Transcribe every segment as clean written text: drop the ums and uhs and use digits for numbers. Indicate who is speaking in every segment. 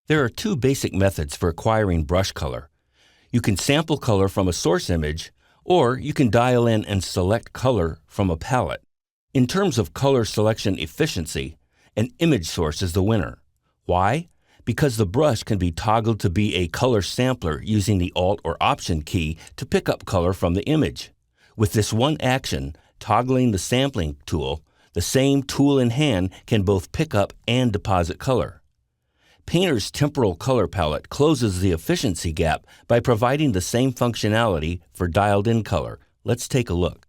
Speaker 1: There are two basic methods for acquiring brush color. You can sample color from a source image, or you can dial in and select color from a palette. In terms of color selection efficiency, an image source is the winner. Why? Because the brush can be toggled to be a color sampler using the Alt or Option key to pick up color from the image. With this one action, toggling the sampling tool, the same tool in hand can both pick up and deposit color. Painter's temporal color palette closes the efficiency gap by providing the same functionality for dialed-in color. Let's take a look.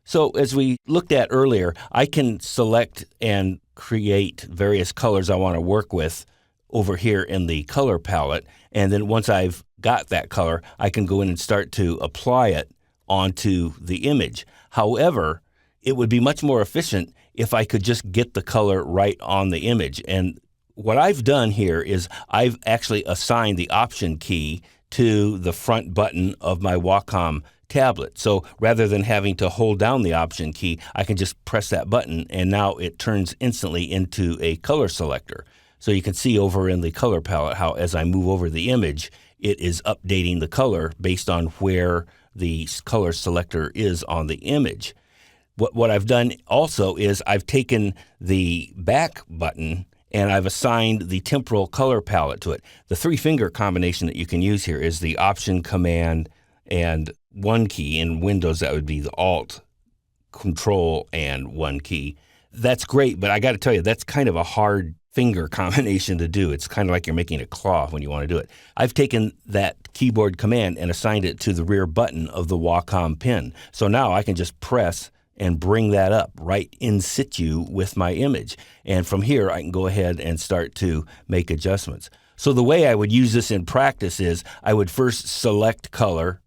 Speaker 1: So as we looked at earlier, I can select and create various colors I want to work with over here in the color palette, and then once I've got that color, I can go in and start to apply it onto the image. However, it would be much more efficient if I could just get the color right on the image. And what I've done here is I've actually assigned the Option key to the front button of my Wacom tablet. So rather than having to hold down the Option key, I can just press that button and now it turns instantly into a color selector. So you can see over in the color palette how as I move over the image, it is updating the color based on where the color selector is on the image. What I've done also is I've taken the back button and I've assigned the temporal color palette to it. The three-finger combination that you can use here is the Option, Command, and 1 key. In Windows, that would be the Alt, Control, and 1 key. That's great, but I got to tell you, that's kind of a hard finger combination to do. It's kind of like you're making a claw when you want to do it. I've taken that keyboard command and assigned it to the rear button of the Wacom pen. So now I can just press and bring that up right in situ with my image. And from here, I can go ahead and start to make adjustments. So the way I would use this in practice is I would first select color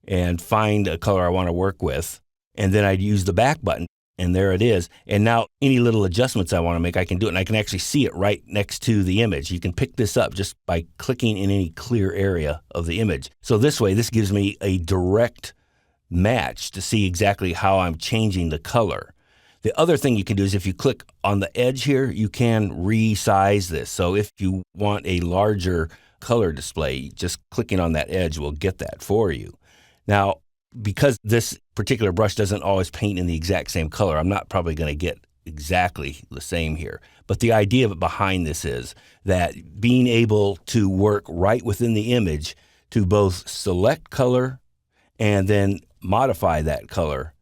Speaker 1: and find a color I want to work with, and then I'd use the back button, and there it is. And now any little adjustments I want to make, I can do it, and I can actually see it right next to the image. You can pick this up just by clicking in any clear area of the image. So this way, this gives me a direct match to see exactly how I'm changing the color. The other thing you can do is if you click on the edge here, you can resize this. So if you want a larger color display, just clicking on that edge will get that for you. Now, because this particular brush doesn't always paint in the exact same color, I'm not probably going to get exactly the same here. But the idea behind this is that being able to work right within the image to both select color and then modify that color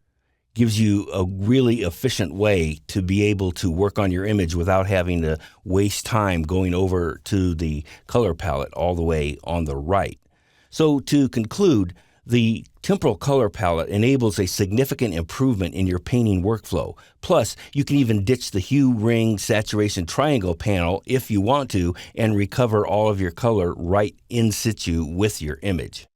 Speaker 1: gives you a really efficient way to be able to work on your image without having to waste time going over to the color palette all the way on the right. So to conclude, the temporal color palette enables a significant improvement in your painting workflow. Plus, you can even ditch the hue, ring, saturation, triangle panel if you want to and recover all of your color right in situ with your image.